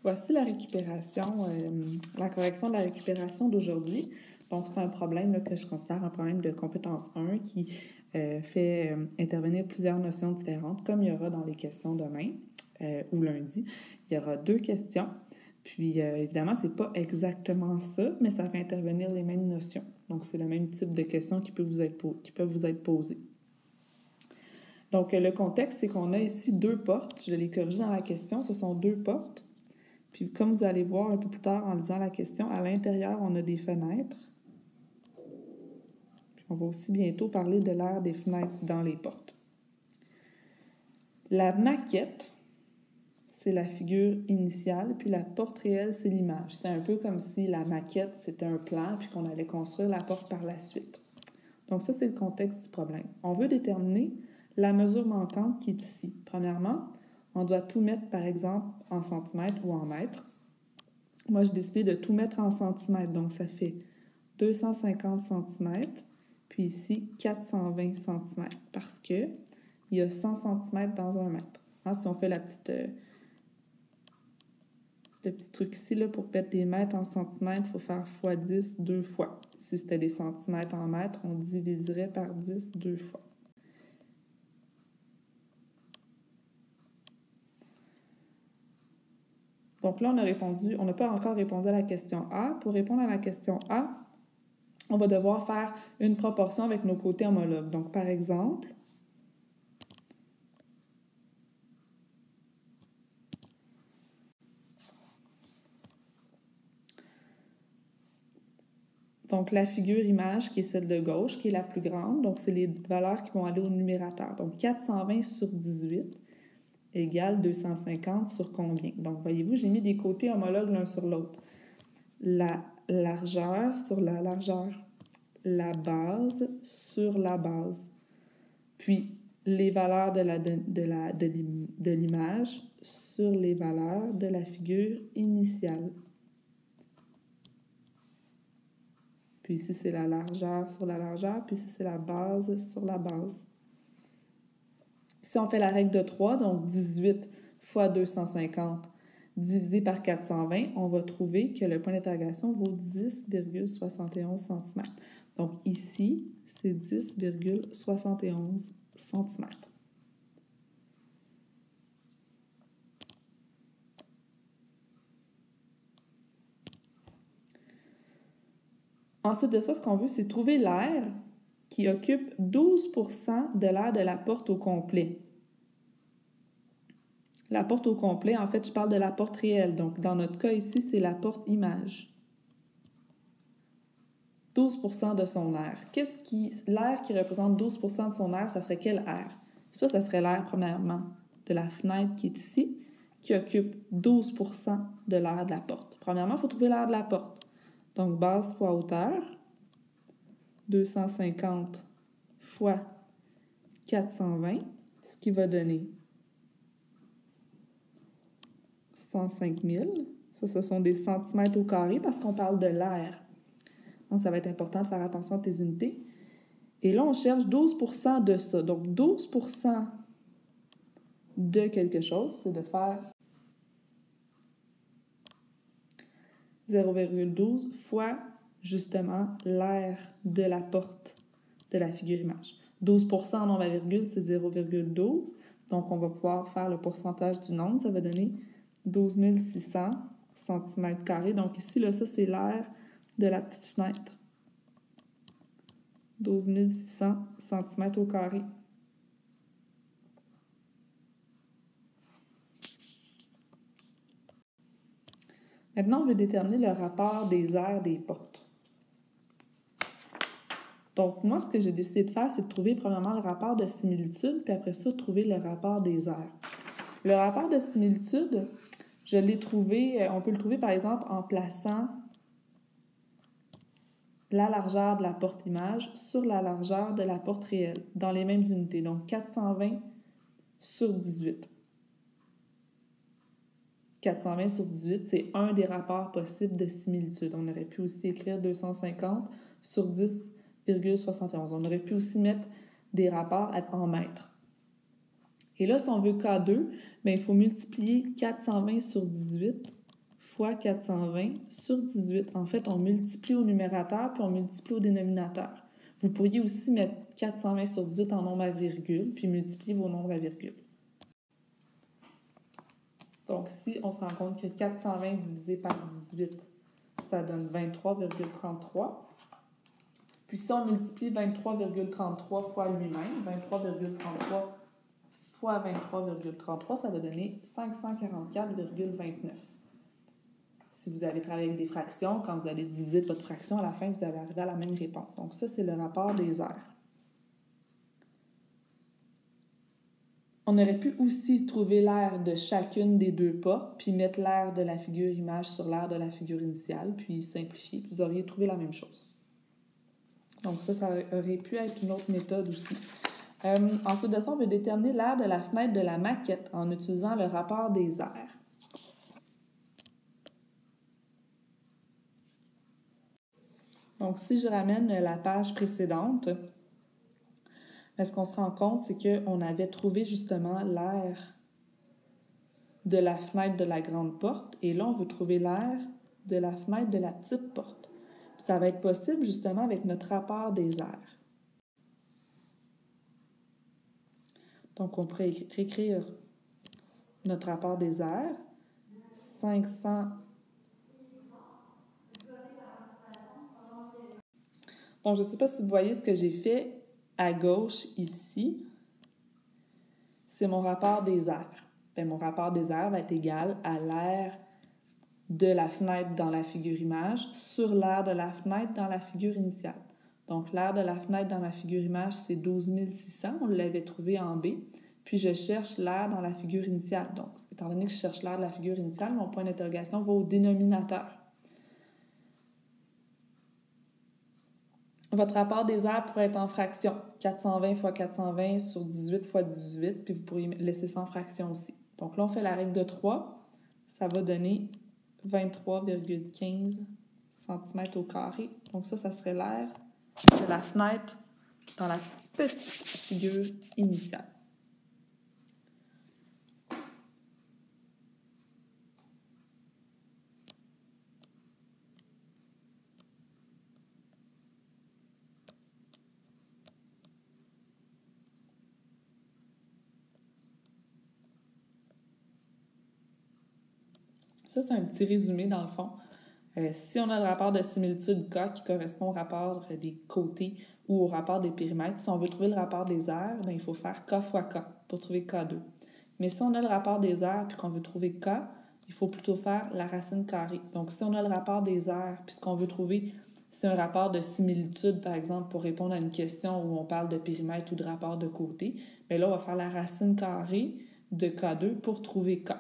Voici la récupération, la correction de la récupération d'aujourd'hui. Donc, c'est un problème là, que je considère un problème de compétence 1 qui fait intervenir plusieurs notions différentes, comme il y aura dans les questions demain ou lundi. Il y aura 2 questions. Puis, évidemment, c'est pas exactement ça, mais ça fait intervenir les mêmes notions. Donc, c'est le même type de questions qui peuvent vous être posées. Donc, le contexte, c'est qu'on a ici 2 portes. Je l'ai corrigé dans la question. Ce sont 2 portes. Puis, comme vous allez voir un peu plus tard en lisant la question, à l'intérieur, on a des fenêtres. Puis, on va aussi bientôt parler de l'air des fenêtres dans les portes. La maquette, c'est la figure initiale, puis la porte réelle, c'est l'image. C'est un peu comme si la maquette, c'était un plan, puis qu'on allait construire la porte par la suite. Donc ça, c'est le contexte du problème. On veut déterminer la mesure manquante qui est ici. Premièrement, on doit tout mettre, par exemple, en centimètres ou en mètres. Moi, j'ai décidé de tout mettre en centimètres, donc ça fait 250 cm, puis ici 420 cm, parce que il y a 100 cm dans un mètre. Hein, si on fait le petit truc ici, là, pour mettre des mètres en centimètres, il faut faire x 10 2 fois. Si c'était des centimètres en mètres, on diviserait par 10 2 fois. Donc là, on n'a pas encore répondu à la question A. Pour répondre à la question A, on va devoir faire une proportion avec nos côtés homologues. Donc, par exemple, donc la figure image qui est celle de gauche, qui est la plus grande, donc c'est les valeurs qui vont aller au numérateur. Donc, 420 sur 18 égale 250 sur combien? Donc, voyez-vous, j'ai mis des côtés homologues l'un sur l'autre. La largeur sur la largeur, la base sur la base. Puis, les valeurs de l'image sur les valeurs de la figure initiale. Puis ici, c'est la largeur sur la largeur, puis ici, c'est la base sur la base. Si on fait la règle de 3, donc 18 fois 250 divisé par 420, on va trouver que le point d'interrogation vaut 10,71 cm. Donc ici, c'est 10,71 cm. Ensuite de ça, ce qu'on veut, c'est trouver l'air qui occupe 12% de l'air de la porte au complet. La porte au complet, en fait, je parle de la porte réelle. Donc, dans notre cas ici, c'est la porte image. 12% de son air. L'air qui représente 12% de son air, ça serait quel air? Ça serait l'air, premièrement, de la fenêtre qui est ici, qui occupe 12% de l'air de la porte. Premièrement, il faut trouver l'air de la porte. Donc, base fois hauteur, 250 fois 420, ce qui va donner 105 000. Ça, ce sont des centimètres au carré parce qu'on parle de l'air. Donc, ça va être important de faire attention à tes unités. Et là, on cherche 12% de ça. Donc, 12% de quelque chose, c'est de faire 0,12 fois, justement, l'air de la porte de la figure image. 12% en nombre à virgule, c'est 0,12. Donc, on va pouvoir faire le pourcentage du nombre. Ça va donner 12 600 cm². Donc, ici, là, ça, c'est l'air de la petite fenêtre. 12 600 cm². Maintenant, on veut déterminer le rapport des aires des portes. Donc, moi, ce que j'ai décidé de faire, c'est de trouver premièrement le rapport de similitude, puis après ça, trouver le rapport des aires. Le rapport de similitude, je l'ai trouvé, on peut le trouver par exemple en plaçant la largeur de la porte image sur la largeur de la porte réelle, dans les mêmes unités. Donc, 420 sur 18. 420 sur 18, c'est un des rapports possibles de similitude. On aurait pu aussi écrire 250 sur 10,71. On aurait pu aussi mettre des rapports en mètres. Et là, si on veut K2, bien, il faut multiplier 420 sur 18 fois 420 sur 18. En fait, on multiplie au numérateur puis on multiplie au dénominateur. Vous pourriez aussi mettre 420 sur 18 en nombre à virgule puis multiplier vos nombres à virgule. Donc, si on se rend compte que 420 divisé par 18, ça donne 23,33. Puis si on multiplie 23,33 fois lui-même, 23,33 fois 23,33, ça va donner 544,29. Si vous avez travaillé avec des fractions, quand vous allez diviser votre fraction, à la fin, vous allez arriver à la même réponse. Donc ça, c'est le rapport des aires. On aurait pu aussi trouver l'aire de chacune des deux portes, puis mettre l'aire de la figure image sur l'aire de la figure initiale, puis simplifier. Vous auriez trouvé la même chose. Donc ça aurait pu être une autre méthode aussi. Ensuite de ça, on veut déterminer l'aire de la fenêtre de la maquette en utilisant le rapport des aires. Donc si je ramène la page précédente, ce qu'on se rend compte, c'est qu'on avait trouvé justement l'aire de la fenêtre de la grande porte, et là, on veut trouver l'aire de la fenêtre de la petite porte. Puis ça va être possible justement avec notre rapport des aires. Donc, on pourrait réécrire notre rapport des aires. 500. Donc, je ne sais pas si vous voyez ce que j'ai fait à gauche ici. C'est mon rapport des aires. Bien, mon rapport des aires va être égal à l'aire de la fenêtre dans la figure image sur l'aire de la fenêtre dans la figure initiale. Donc, l'aire de la fenêtre dans ma figure image, c'est 12 600. On l'avait trouvé en B. Puis, je cherche l'aire dans la figure initiale. Donc, étant donné que je cherche l'aire de la figure initiale, mon point d'interrogation va au dénominateur. Votre rapport des aires pourrait être en fraction. 420 fois 420 sur 18 fois 18, puis vous pourriez laisser ça en fraction aussi. Donc là, on fait la règle de 3. Ça va donner 23,15 cm au carré. Donc ça serait l'aire de la fenêtre dans la petite figure initiale. Ça, c'est un petit résumé dans le fond. Si on a le rapport de similitude K qui correspond au rapport des côtés ou au rapport des périmètres, si on veut trouver le rapport des aires, bien, il faut faire K fois K pour trouver K2. Mais si on a le rapport des aires et qu'on veut trouver K, il faut plutôt faire la racine carrée. Donc, si on a le rapport des aires puis ce qu'on veut trouver, c'est un rapport de similitude, par exemple, pour répondre à une question où on parle de périmètre ou de rapport de côté, bien là, on va faire la racine carrée de K2 pour trouver K.